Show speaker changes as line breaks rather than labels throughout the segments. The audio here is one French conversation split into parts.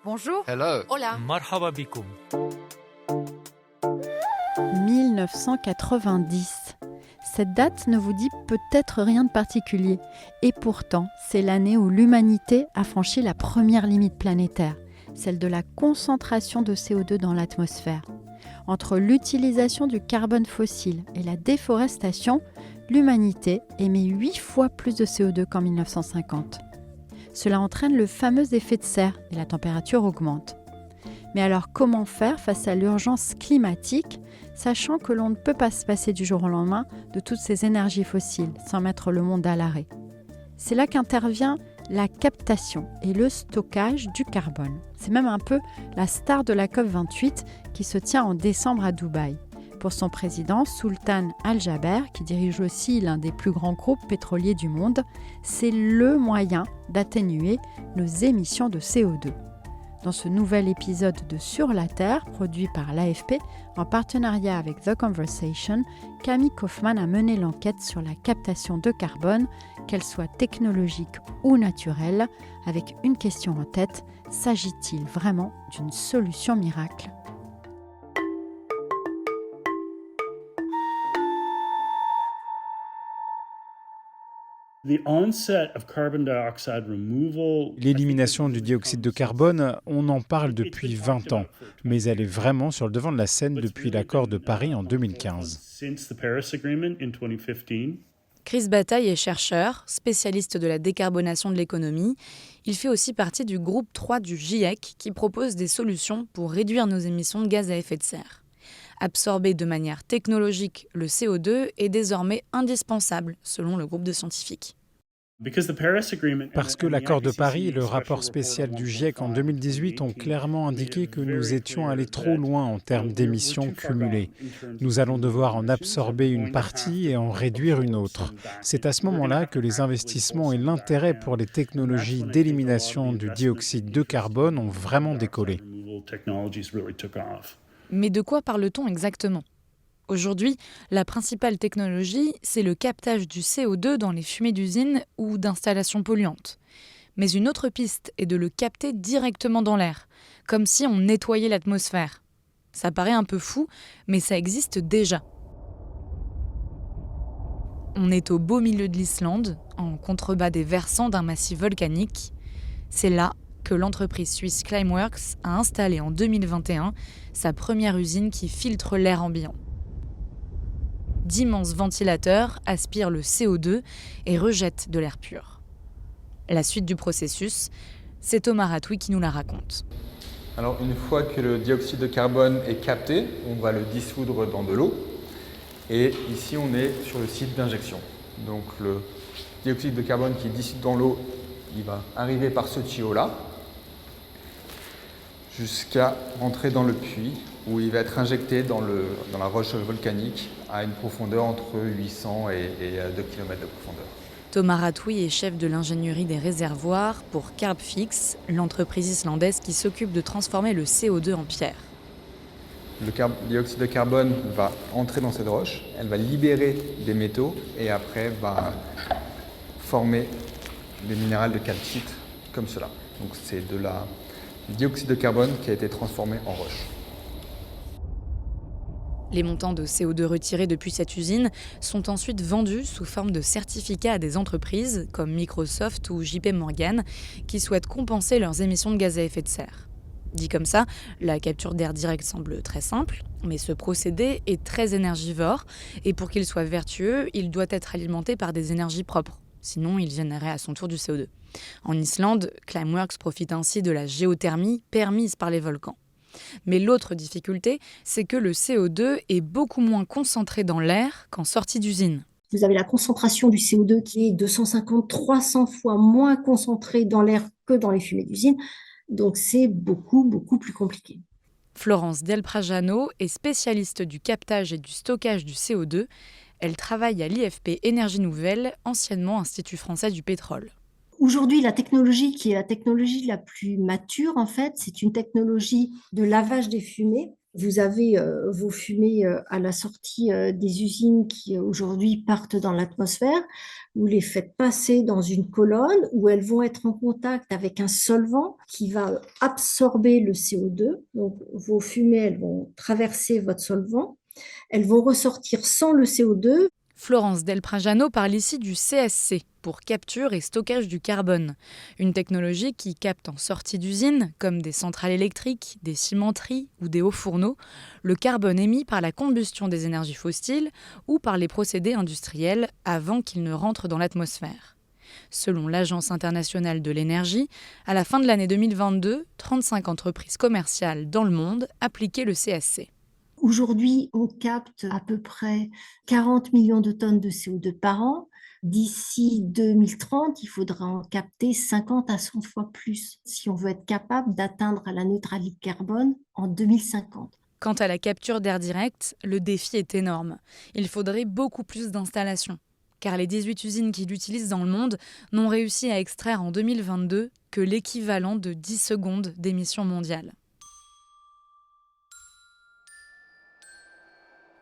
Bonjour.
Hello.
Hola.
مرحبا بكم.
1990. Cette date ne vous dit peut-être rien de particulier. Et pourtant, c'est l'année où l'humanité a franchi la première limite planétaire, celle de la concentration de CO2 dans l'atmosphère. Entre l'utilisation du carbone fossile et la déforestation, l'humanité émet 8 fois plus de CO2 qu'en 1950. Cela entraîne le fameux effet de serre et la température augmente. Mais alors comment faire face à l'urgence climatique, sachant que l'on ne peut pas se passer du jour au lendemain de toutes ces énergies fossiles sans mettre le monde à l'arrêt? C'est là qu'intervient la captation et le stockage du carbone. C'est même un peu la star de la COP28 qui se tient en décembre à Dubaï. Pour son président, Sultan Al-Jaber, qui dirige aussi l'un des plus grands groupes pétroliers du monde, c'est le moyen d'atténuer nos émissions de CO2. Dans ce nouvel épisode de Sur la Terre, produit par l'AFP, en partenariat avec The Conversation, Camille Kaufmann a mené l'enquête sur la captation de carbone, qu'elle soit technologique ou naturelle, avec une question en tête, s'agit-il vraiment d'une solution miracle ?
L'élimination du dioxyde de carbone, on en parle depuis 20 ans, mais elle est vraiment sur le devant de la scène depuis l'accord de Paris en 2015.
Chris Bataille est chercheur, spécialiste de la décarbonation de l'économie. Il fait aussi partie du groupe 3 du GIEC qui propose des solutions pour réduire nos émissions de gaz à effet de serre. Absorber de manière technologique le CO2 est désormais indispensable, selon le groupe de scientifiques.
Parce que l'accord de Paris et le rapport spécial du GIEC en 2018 ont clairement indiqué que nous étions allés trop loin en termes d'émissions cumulées. Nous allons devoir en absorber une partie et en réduire une autre. C'est à ce moment-là que les investissements et l'intérêt pour les technologies d'élimination du dioxyde de carbone ont vraiment décollé.
Mais de quoi parle-t-on exactement ? Aujourd'hui, la principale technologie, c'est le captage du CO2 dans les fumées d'usines ou d'installations polluantes. Mais une autre piste est de le capter directement dans l'air, comme si on nettoyait l'atmosphère. Ça paraît un peu fou, mais ça existe déjà. On est au beau milieu de l'Islande, en contrebas des versants d'un massif volcanique. C'est là que l'entreprise suisse Climeworks a installé en 2021 sa première usine qui filtre l'air ambiant. D'immenses ventilateurs aspirent le CO2 et rejettent de l'air pur. La suite du processus, c'est Thomas Ratoui qui nous la raconte.
Alors une fois que le dioxyde de carbone est capté, on va le dissoudre dans de l'eau. Et ici on est sur le site d'injection. Donc le dioxyde de carbone qui est dissous dans l'eau, il va arriver par ce tuyau-là jusqu'à entrer dans le puits où il va être injecté dans la roche volcanique à une profondeur entre 800 et 2 km de profondeur.
Thomas Ratoui est chef de l'ingénierie des réservoirs pour Carbfix, l'entreprise islandaise qui s'occupe de transformer le CO2 en pierre.
Le dioxyde de carbone va entrer dans cette roche, elle va libérer des métaux et après va former des minérales de calcite comme cela. Donc c'est du dioxyde de carbone qui a été transformé en roche.
Les montants de CO2 retirés depuis cette usine sont ensuite vendus sous forme de certificats à des entreprises comme Microsoft ou JP Morgan qui souhaitent compenser leurs émissions de gaz à effet de serre. Dit comme ça, la capture d'air direct semble très simple, mais ce procédé est très énergivore et pour qu'il soit vertueux, il doit être alimenté par des énergies propres. Sinon, il générerait à son tour du CO2. En Islande, Climeworks profite ainsi de la géothermie permise par les volcans. Mais l'autre difficulté, c'est que le CO2 est beaucoup moins concentré dans l'air qu'en sortie d'usine.
Vous avez la concentration du CO2 qui est 250-300 fois moins concentrée dans l'air que dans les fumées d'usine. Donc c'est beaucoup, beaucoup plus compliqué.
Florence Del Prajano est spécialiste du captage et du stockage du CO2. Elle travaille à l'IFP Énergie Nouvelle, anciennement Institut français du pétrole.
Aujourd'hui, la technologie qui est la technologie la plus mature, en fait, c'est une technologie de lavage des fumées Vous avez vos fumées à la sortie des usines qui aujourd'hui partent dans l'atmosphère. Vous les faites passer dans une colonne où elles vont être en contact avec un solvant qui va absorber le CO2. Donc vos fumées, elles vont traverser votre solvant. Elles vont ressortir sans le CO2.
Florence Del Prajano parle ici du CSC, pour capture et stockage du carbone. Une technologie qui capte en sortie d'usine, comme des centrales électriques, des cimenteries ou des hauts fourneaux, le carbone émis par la combustion des énergies fossiles ou par les procédés industriels avant qu'il ne rentre dans l'atmosphère. Selon l'Agence internationale de l'énergie, à la fin de l'année 2022, 35 entreprises commerciales dans le monde appliquaient le CSC.
Aujourd'hui, on capte à peu près 40 millions de tonnes de CO2 par an. D'ici 2030, il faudra en capter 50 à 100 fois plus si on veut être capable d'atteindre la neutralité carbone en 2050.
Quant à la capture d'air direct, le défi est énorme. Il faudrait beaucoup plus d'installations, car les 18 usines qui l'utilisent dans le monde n'ont réussi à extraire en 2022 que l'équivalent de 10 secondes d'émissions mondiales.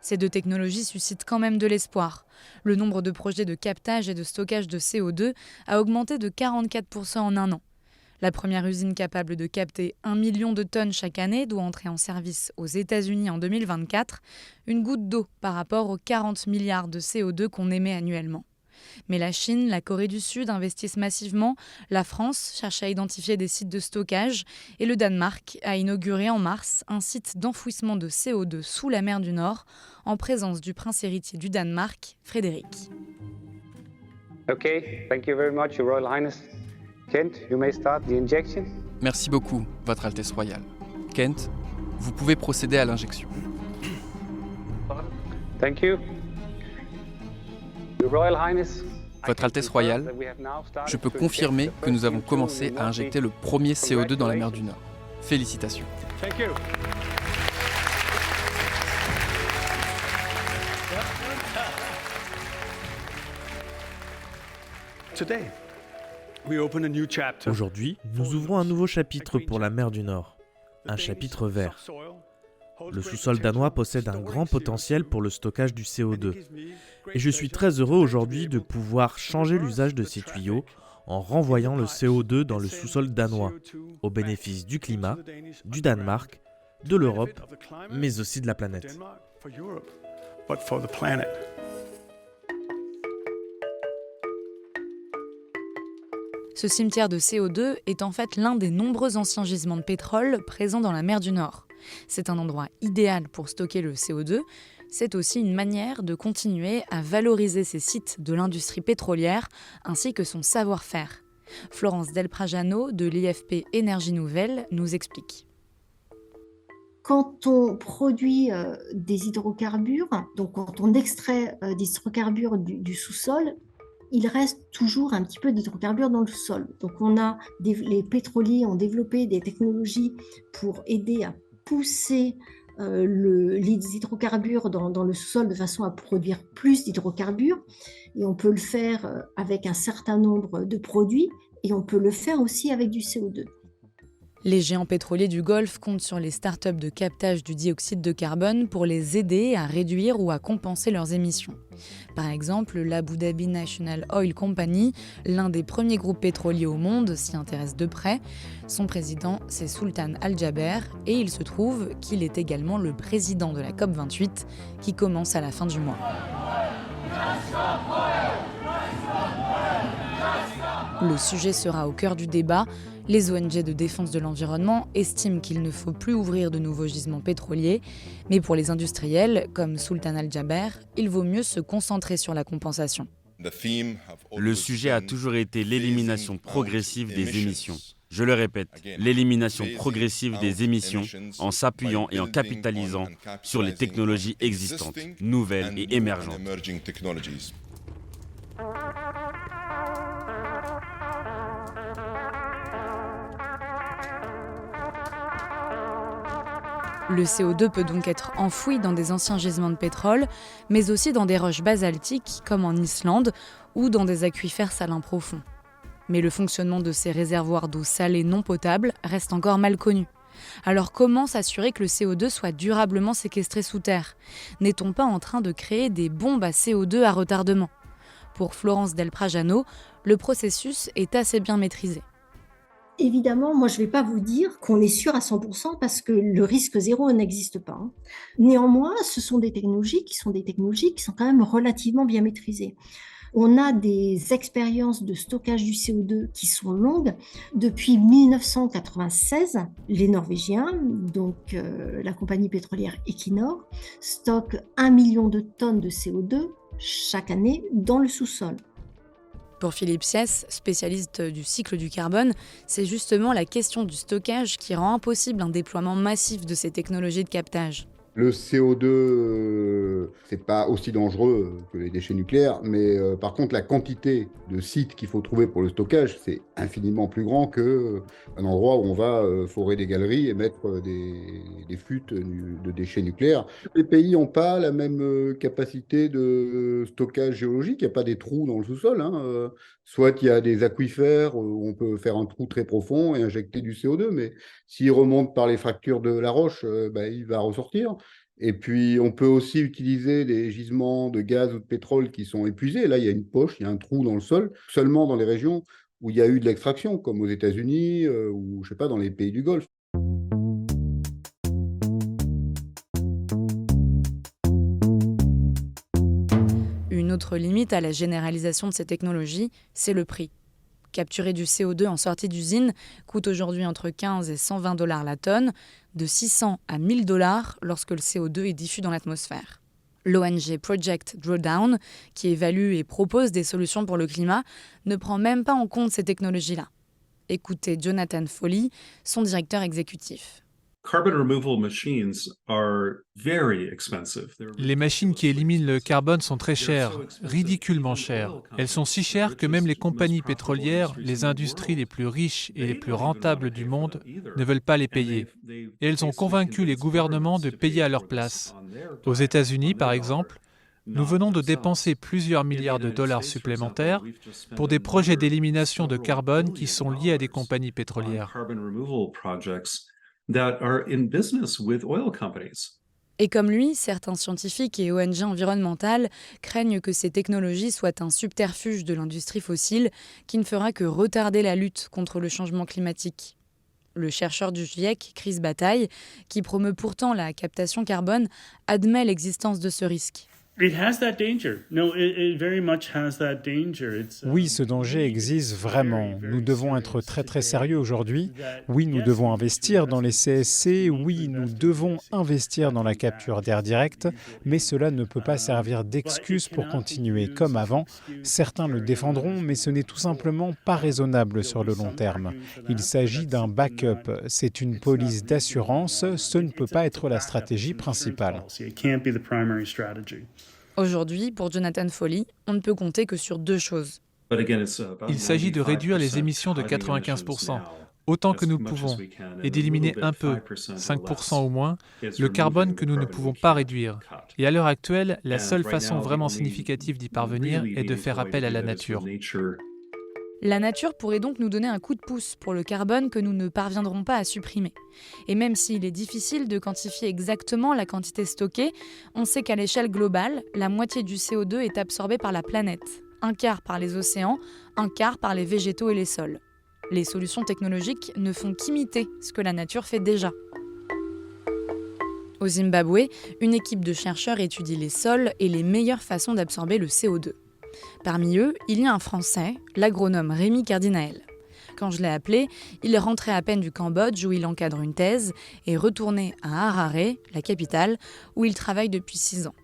Ces deux technologies suscitent quand même de l'espoir. Le nombre de projets de captage et de stockage de CO2 a augmenté de 44% en un an. La première usine capable de capter 1 million de tonnes chaque année doit entrer en service aux États-Unis en 2024, une goutte d'eau par rapport aux 40 milliards de CO2 qu'on émet annuellement. Mais la Chine, la Corée du Sud investissent massivement, la France cherche à identifier des sites de stockage et le Danemark a inauguré en mars un site d'enfouissement de CO2 sous la mer du Nord en présence du prince héritier du Danemark, Frédéric.
Okay, thank you very much, Your Royal Highness. Kent, you may start the injection.
Merci beaucoup, Votre Altesse Royale. Kent, vous pouvez procéder à l'injection.
Thank you. Your Royal Highness.
Votre Altesse Royale, je peux confirmer que nous avons commencé à injecter le premier CO2 dans la mer du Nord. Félicitations.
Thank you.
Aujourd'hui, nous ouvrons un nouveau chapitre pour la mer du Nord, un chapitre vert. Le sous-sol danois possède un grand potentiel pour le stockage du CO2. Et je suis très heureux aujourd'hui de pouvoir changer l'usage de ces tuyaux en renvoyant le CO2 dans le sous-sol danois, au bénéfice du climat, du Danemark, de l'Europe, mais aussi de la planète.
Ce cimetière de CO2 est en fait l'un des nombreux anciens gisements de pétrole présents dans la mer du Nord. C'est un endroit idéal pour stocker le CO2. C'est aussi une manière de continuer à valoriser ces sites de l'industrie pétrolière ainsi que son savoir-faire. Florence Del Prajano de l'IFP Énergie Nouvelle nous explique.
Quand on produit des hydrocarbures, donc quand on extrait des hydrocarbures du sous-sol, il reste toujours un petit peu d'hydrocarbures dans le sol. Donc les pétroliers ont développé des technologies pour aider à pousser les hydrocarbures dans le sous-sol de façon à produire plus d'hydrocarbures. Et on peut le faire avec un certain nombre de produits et on peut le faire aussi avec du CO2.
Les géants pétroliers du Golfe comptent sur les startups de captage du dioxyde de carbone pour les aider à réduire ou à compenser leurs émissions. Par exemple, l'Abu Dhabi National Oil Company, l'un des premiers groupes pétroliers au monde, s'y intéresse de près. Son président, c'est Sultan Al-Jaber, et il se trouve qu'il est également le président de la COP28, qui commence à la fin du mois. Le sujet sera au cœur du débat. Les ONG de défense de l'environnement estiment qu'il ne faut plus ouvrir de nouveaux gisements pétroliers, mais pour les industriels, comme Sultan Al-Jaber, il vaut mieux se concentrer sur la compensation.
Le sujet a toujours été l'élimination progressive des émissions. Je le répète, l'élimination progressive des émissions en s'appuyant et en capitalisant sur les technologies existantes, nouvelles et émergentes.
Le CO2 peut donc être enfoui dans des anciens gisements de pétrole, mais aussi dans des roches basaltiques, comme en Islande, ou dans des aquifères salins profonds. Mais le fonctionnement de ces réservoirs d'eau salée non potable reste encore mal connu. Alors comment s'assurer que le CO2 soit durablement séquestré sous terre ? N'est-on pas en train de créer des bombes à CO2 à retardement ? Pour Florence Del Prajano, le processus est assez bien maîtrisé.
Évidemment, moi, je ne vais pas vous dire qu'on est sûr à 100% parce que le risque zéro n'existe pas. Néanmoins, ce sont des technologies qui sont quand même relativement bien maîtrisées. On a des expériences de stockage du CO2 qui sont longues. Depuis 1996, les Norvégiens, donc la compagnie pétrolière Equinor, stockent 1 million de tonnes de CO2 chaque année dans le sous-sol.
Pour Philippe Siès, spécialiste du cycle du carbone, c'est justement la question du stockage qui rend impossible un déploiement massif de ces technologies de captage.
Le CO2, c'est pas aussi dangereux que les déchets nucléaires, mais par contre, la quantité de sites qu'il faut trouver pour le stockage, c'est infiniment plus grand qu'un endroit où on va forer des galeries et mettre des flûtes de déchets nucléaires. Les pays n'ont pas la même capacité de stockage géologique, il n'y a pas des trous dans le sous-sol. Soit il y a des aquifères où on peut faire un trou très profond et injecter du CO2, mais s'il remonte par les fractures de la roche, il va ressortir. Et puis, on peut aussi utiliser des gisements de gaz ou de pétrole qui sont épuisés. Là, il y a une poche, il y a un trou dans le sol, seulement dans les régions où il y a eu de l'extraction, comme aux États-Unis ou, je sais pas, dans les pays du Golfe.
Une autre limite à la généralisation de ces technologies, c'est le prix. Capturer du CO2 en sortie d'usine coûte aujourd'hui entre 15 et 120 $ la tonne, de 600 à 1000 $ lorsque le CO2 est diffus dans l'atmosphère. L'ONG Project Drawdown, qui évalue et propose des solutions pour le climat, ne prend même pas en compte ces technologies-là. Écoutez Jonathan Foley, son directeur exécutif.
Les machines qui éliminent le carbone sont très chères, ridiculement chères. Elles sont si chères que même les compagnies pétrolières, les industries les plus riches et les plus rentables du monde ne veulent pas les payer. Et elles ont convaincu les gouvernements de payer à leur place. Aux États-Unis, par exemple, nous venons de dépenser plusieurs milliards de dollars supplémentaires pour des projets d'élimination de carbone qui sont liés à des compagnies pétrolières.
Et comme lui, certains scientifiques et ONG environnementales craignent que ces technologies soient un subterfuge de l'industrie fossile qui ne fera que retarder la lutte contre le changement climatique. Le chercheur du GIEC, Chris Bataille, qui promeut pourtant la captation carbone, admet l'existence de ce risque.
Oui, ce danger existe vraiment. Nous devons être très très sérieux aujourd'hui. Oui, nous devons investir dans les CSC. Oui, nous devons investir dans la capture d'air direct. Mais cela ne peut pas servir d'excuse pour continuer comme avant. Certains le défendront, mais ce n'est tout simplement pas raisonnable sur le long terme. Il s'agit d'un backup. C'est une police d'assurance. Ce ne peut pas être la stratégie principale.
Aujourd'hui, pour Jonathan Foley, on ne peut compter que sur deux choses.
Il s'agit de réduire les émissions de 95%, autant que nous pouvons, et d'éliminer un peu, 5% au moins, le carbone que nous ne pouvons pas réduire. Et à l'heure actuelle, la seule façon vraiment significative d'y parvenir est de faire appel à la nature.
La nature pourrait donc nous donner un coup de pouce pour le carbone que nous ne parviendrons pas à supprimer. Et même s'il est difficile de quantifier exactement la quantité stockée, on sait qu'à l'échelle globale, la moitié du CO2 est absorbée par la planète, un quart par les océans, un quart par les végétaux et les sols. Les solutions technologiques ne font qu'imiter ce que la nature fait déjà. Au Zimbabwe, une équipe de chercheurs étudie les sols et les meilleures façons d'absorber le CO2. Parmi eux, il y a un Français, l'agronome Rémi Cardinael. Quand je l'ai appelé, il rentrait à peine du Cambodge où il encadre une thèse et retournait à Harare, la capitale, où il travaille depuis 6 ans.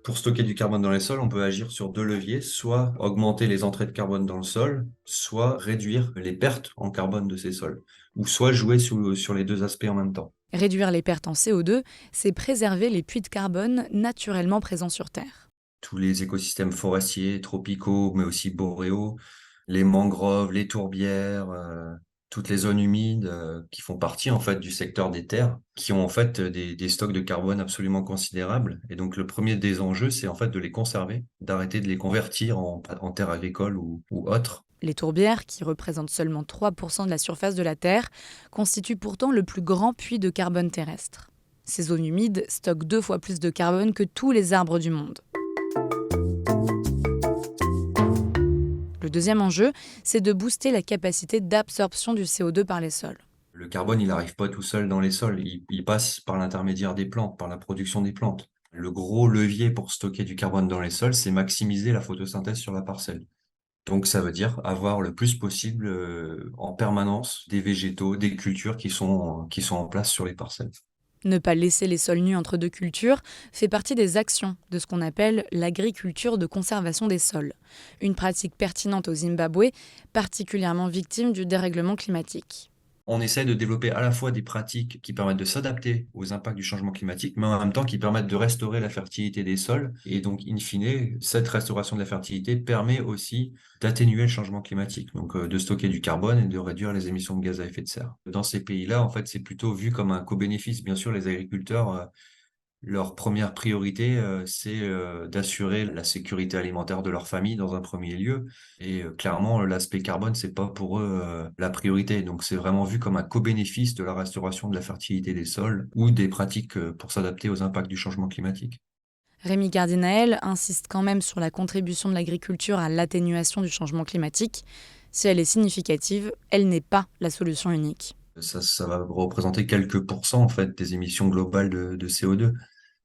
Pour stocker du carbone dans les sols, on peut agir sur deux leviers, soit augmenter les entrées de carbone dans le sol, soit réduire les pertes en carbone de ces sols, ou soit jouer sur les deux aspects en même temps.
Réduire les pertes en CO2, c'est préserver les puits de carbone naturellement présents sur Terre.
Tous les écosystèmes forestiers, tropicaux, mais aussi boréaux, les mangroves, les tourbières, toutes les zones humides qui font partie en fait du secteur des terres, qui ont en fait des stocks de carbone absolument considérables. Et donc le premier des enjeux, c'est en fait de les conserver, d'arrêter de les convertir en terres agricoles ou autres.
Les tourbières, qui représentent seulement 3% de la surface de la Terre, constituent pourtant le plus grand puits de carbone terrestre. Ces zones humides stockent 2 fois plus de carbone que tous les arbres du monde. Le deuxième enjeu, c'est de booster la capacité d'absorption du CO2 par les sols.
Le carbone, il n'arrive pas tout seul dans les sols, il passe par l'intermédiaire des plantes, par la production des plantes. Le gros levier pour stocker du carbone dans les sols, c'est maximiser la photosynthèse sur la parcelle. Donc ça veut dire avoir le plus possible en permanence des végétaux, des cultures qui sont en place sur les parcelles.
Ne pas laisser les sols nus entre deux cultures fait partie des actions de ce qu'on appelle l'agriculture de conservation des sols, une pratique pertinente au Zimbabwe, particulièrement victime du dérèglement climatique.
On essaie de développer à la fois des pratiques qui permettent de s'adapter aux impacts du changement climatique, mais en même temps qui permettent de restaurer la fertilité des sols. Et donc, in fine, cette restauration de la fertilité permet aussi d'atténuer le changement climatique, donc de stocker du carbone et de réduire les émissions de gaz à effet de serre. Dans ces pays-là, en fait, c'est plutôt vu comme un co-bénéfice. Bien sûr, les agriculteurs, leur première priorité, c'est d'assurer la sécurité alimentaire de leur famille dans un premier lieu. Et clairement, l'aspect carbone, c'est pas pour eux la priorité. Donc, c'est vraiment vu comme un co-bénéfice de la restauration de la fertilité des sols ou des pratiques pour s'adapter aux impacts du changement climatique.
Rémi Cardinael insiste quand même sur la contribution de l'agriculture à l'atténuation du changement climatique. Si elle est significative, elle n'est pas la solution unique.
Ça va représenter quelques pourcents en fait, des émissions globales de CO2.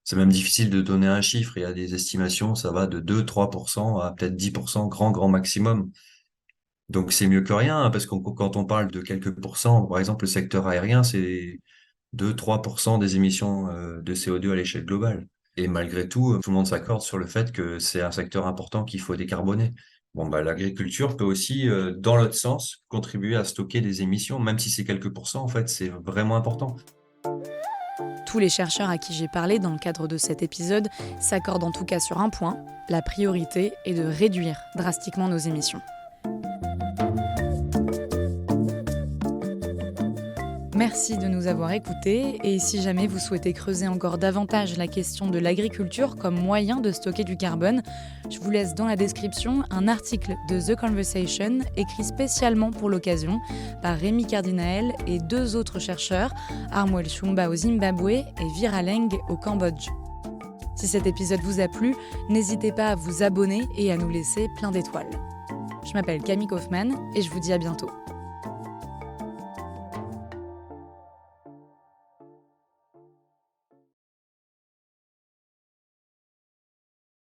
C'est même difficile de donner un chiffre. Il y a des estimations, ça va de 2-3% à peut-être 10%, grand maximum. Donc c'est mieux que rien, hein, parce que quand on parle de quelques pourcents, par exemple le secteur aérien, c'est 2-3% des émissions de CO2 à l'échelle globale. Et malgré tout, tout le monde s'accorde sur le fait que c'est un secteur important qu'il faut décarboner. L'agriculture peut aussi, dans l'autre sens, contribuer à stocker des émissions, même si c'est quelques pourcents, en fait, c'est vraiment important.
Tous les chercheurs à qui j'ai parlé dans le cadre de cet épisode s'accordent en tout cas sur un point, la priorité est de réduire drastiquement nos émissions. Merci de nous avoir écoutés et si jamais vous souhaitez creuser encore davantage la question de l'agriculture comme moyen de stocker du carbone, je vous laisse dans la description un article de The Conversation écrit spécialement pour l'occasion par Rémi Cardinael et 2 autres chercheurs, Armuel Shumba au Zimbabwe et Viraleng au Cambodge. Si cet épisode vous a plu, n'hésitez pas à vous abonner et à nous laisser plein d'étoiles. Je m'appelle Camille Kaufmann et je vous dis à bientôt.